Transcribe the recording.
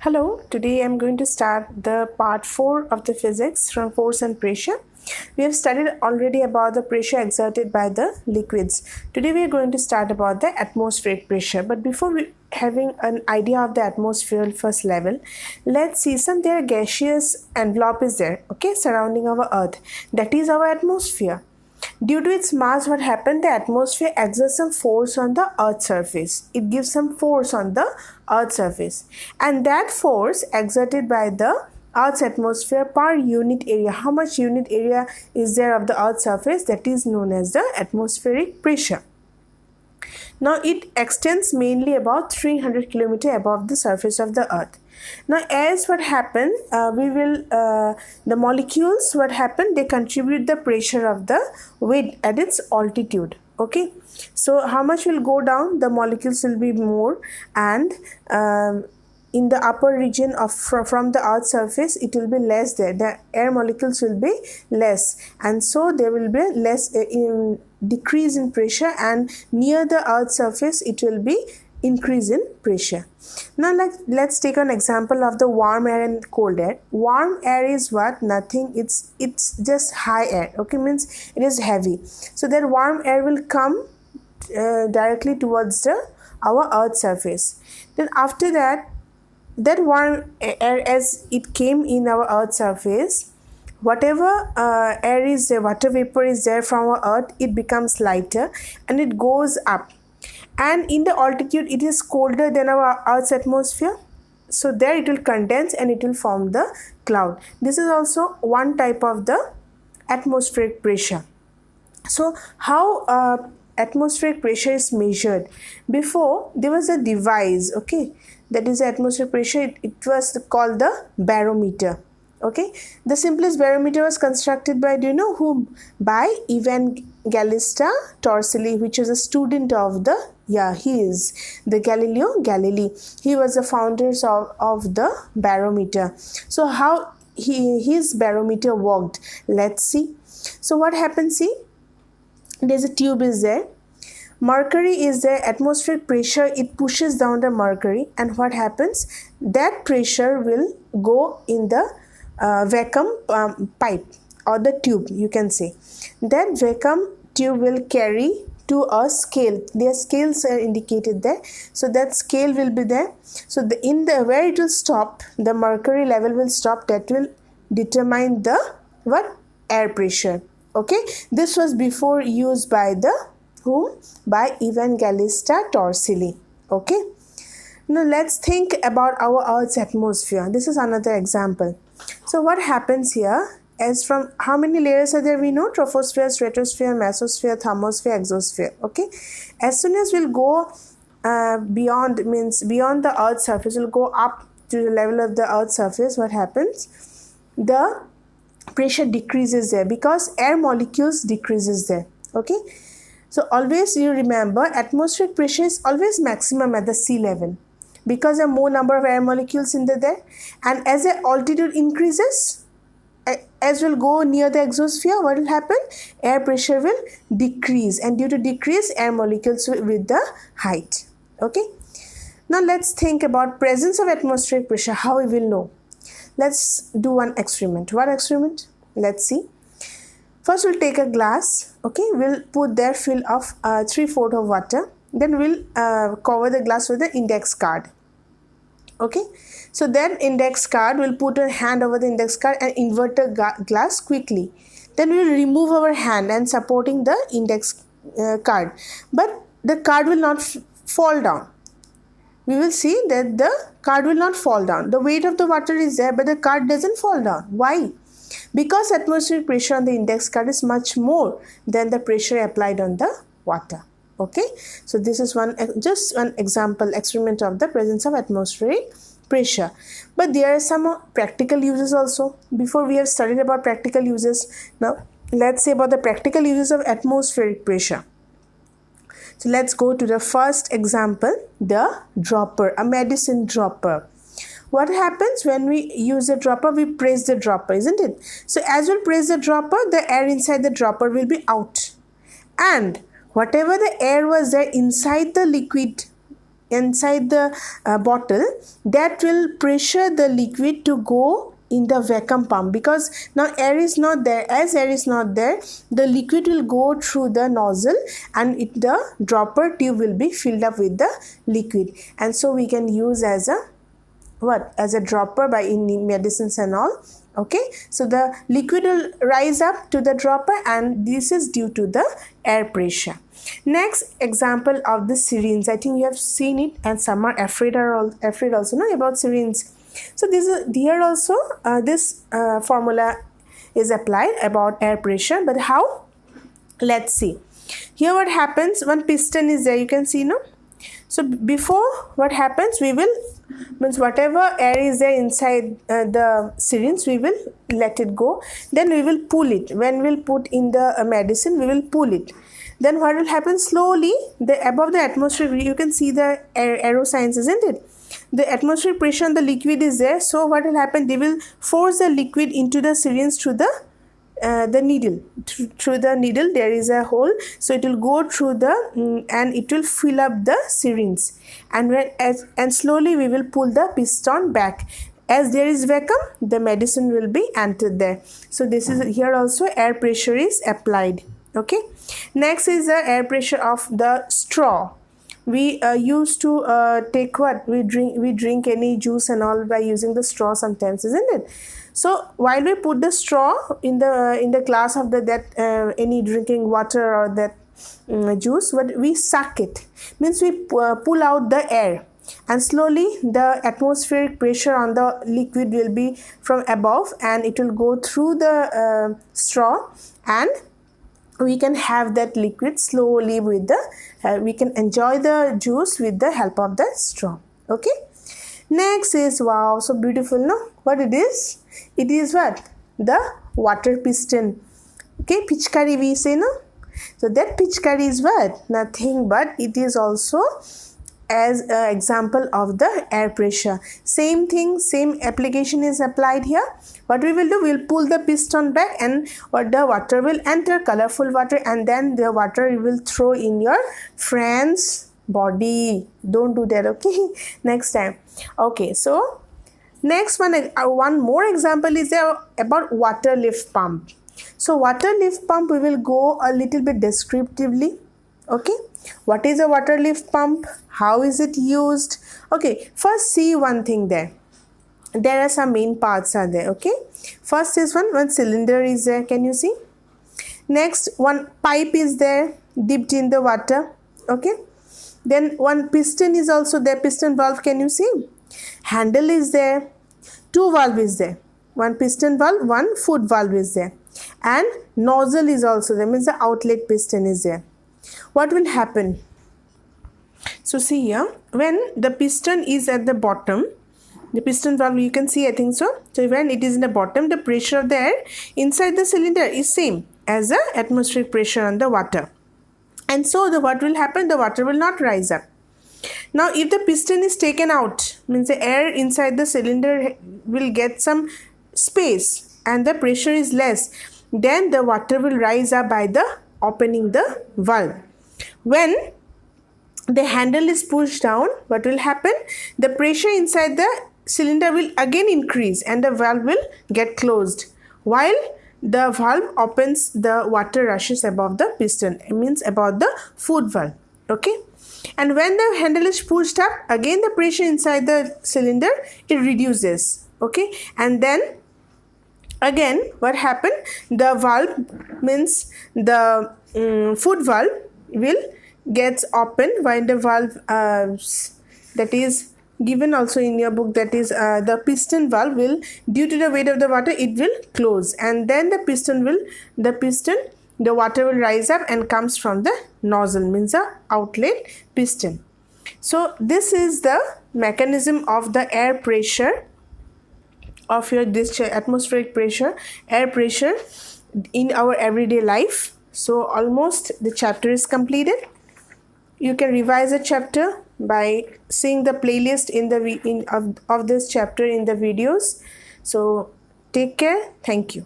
Hello, today I'm going to start the part 4 of the physics from force and pressure. We have studied already about the pressure exerted by the liquids. Today we are going to start about the atmospheric pressure. But before we having an idea of the atmosphere first level, let's see some there gaseous envelope is there, okay, surrounding our earth. That is our atmosphere. Due to its mass, what happened? The atmosphere exerts some force on the Earth's surface. It gives some force on the Earth's surface. And that force exerted by the Earth's atmosphere per unit area. How much unit area is there of the Earth's surface? That is known as the atmospheric pressure. Now it extends mainly about 300 km above the surface of the earth. Now as what happened, the molecules what happened, they contribute the pressure of the weight at its altitude. Okay, so how much will go down? The molecules will be more, and in the upper region of from the earth's surface it will be less there. The air molecules will be less, and so there will be less decrease in pressure, and near the earth's surface it will be increase in pressure. Now let's take an example of the warm air and cold air. Warm air is what? Nothing, it's just high air, okay, means it is heavy. So that warm air will come directly towards our earth's surface. Then after that warm air, as it came in our earth's surface, whatever air is there, water vapor is there from our earth, it becomes lighter and it goes up, and in the altitude it is colder than our earth's atmosphere, so there it will condense and it will form the cloud. This is also one type of the atmospheric pressure. So how atmospheric pressure is measured? Before there was a device, okay, that is the atmospheric pressure. It was called the barometer. Okay, the simplest barometer was constructed by, do you know whom? By Evangelista Torricelli, which is a student of the, he is the Galileo Galilei. He was the founder of the barometer. So how his barometer worked? Let's see. So what happens? See, there's a tube is there. Mercury is there, atmospheric pressure, it pushes down the mercury, and what happens? That pressure will go in the vacuum pipe or the tube, you can say. That vacuum tube will carry to a scale. Their scales are indicated there, so that scale will be there. So where it will stop, the mercury level will stop. That will determine the air pressure. Okay, this was before used by the whom? By Evangelista Torricelli. Okay, now let's think about our earth's atmosphere. This is another example. So what happens here? As from how many layers are there? We know troposphere, stratosphere, mesosphere, thermosphere, exosphere. Okay, as soon as we'll go beyond the earth's surface, we'll go up to the level of the earth's surface. What happens? The pressure decreases there because air molecules decreases there. Okay, so always you remember, atmospheric pressure is always maximum at the sea level, because there are more number of air molecules in there, and as the altitude increases, as will go near the exosphere, what will happen? Air pressure will decrease, and due to decrease, air molecules with the height. Okay, now let's think about presence of atmospheric pressure. How we will know? Let's do one experiment. What experiment? Let's see. First we'll take a glass, okay, we'll put there fill of 3/4 of water, then we'll cover the glass with the index card. Okay, so then index card, we'll put a hand over the index card and invert the glass quickly. Then we'll remove our hand and supporting the index card, but the card will not fall down. We will see that the card will not fall down. The weight of the water is there, but the card doesn't fall down. Why? Because atmospheric pressure on the index card is much more than the pressure applied on the water. Okay, so this is just one example experiment of the presence of atmospheric pressure. But there are some practical uses also. Before we have studied about practical uses, now let's say about the practical uses of atmospheric pressure. So let's go to the first example, the dropper, a medicine dropper. What happens when we use a dropper? We press the dropper, isn't it? So as we press the dropper, the air inside the dropper will be out, and whatever the air was there inside the liquid inside the bottle, that will pressure the liquid to go in the vacuum pump, because now air is not there. As air is not there, the liquid will go through the nozzle and the dropper tube will be filled up with the liquid, and so we can use as a as a dropper by in medicines and all. Okay, so the liquid will rise up to the dropper, and this is due to the air pressure. Next example of the syringe, I think you have seen it, and some are afraid also know about syringe. So this is here also this formula is applied about air pressure, but how? Let's see. Here what happens, one piston is there, you can see, no? So before what happens, we will, means whatever air is there inside the syringe, we will let it go. Then we will pull it. When we'll put in the medicine, we will pull it. Then what will happen, slowly, above the atmosphere, you can see the arrow signs, isn't it? The atmospheric pressure on the liquid is there. So what will happen, they will force the liquid into the syringe through the needle. Through the needle there is a hole, so it will go through the and it will fill up the syringe, and slowly we will pull the piston back. As there is vacuum, the medicine will be entered there. So this is here also air pressure is applied. Okay, next is the air pressure of the straw. We used to take what we drink any juice and all by using the straw sometimes, isn't it? So while we put the straw in the glass of any drinking water or that juice, what we suck it, means we pull out the air, and slowly the atmospheric pressure on the liquid will be from above, and it will go through the straw, and we can have that liquid slowly with the we can enjoy the juice with the help of the straw. Okay, next is, wow, so beautiful, no? What it is? It is what? The water piston. Okay, pichkari we say, no? So that pichkari is what? Nothing but it is also as an example of the air pressure. Same thing, same application is applied here. What we will do, we will pull the piston back, and what the water will enter, colorful water, and then the water you will throw in your friend's body. Don't do that, okay? Next time. Okay, so next one more example is about water lift pump. So water lift pump, we will go a little bit descriptively. Okay, what is a water lift pump? How is it used? Okay, first see one thing there. There are some main parts are there. Okay, first is one cylinder is there. Can you see? Next, one pipe is there dipped in the water. Okay, then one piston is also there. Piston valve, can you see? Handle is there. Two valve is there. One piston valve, one foot valve is there, and nozzle is also there. Means the outlet piston is there. What will happen? So see here, when the piston is at the bottom, the piston valve, you can see, I think so. So when it is in the bottom, the pressure of the air inside the cylinder is same as the atmospheric pressure on the water. And so what will happen? The water will not rise up. Now if the piston is taken out, means the air inside the cylinder will get some space and the pressure is less, then the water will rise up by the opening the valve. When the handle is pushed down, what will happen? The pressure inside the cylinder will again increase and the valve will get closed. While the valve opens, the water rushes above the piston. It means above the foot valve. Okay. And when the handle is pushed up, again the pressure inside the cylinder, it reduces. Okay. And then again what happened? The valve, means the foot valve will gets open, while the valve that is given also in your book, that is the piston valve will, due to the weight of the water, it will close, and then the water will rise up and comes from the nozzle, means the outlet piston. So this is the mechanism of the air pressure of your atmospheric pressure, air pressure in our everyday life. So almost the chapter is completed. You can revise a chapter by seeing the playlist of this chapter in the videos. So take care. Thank you.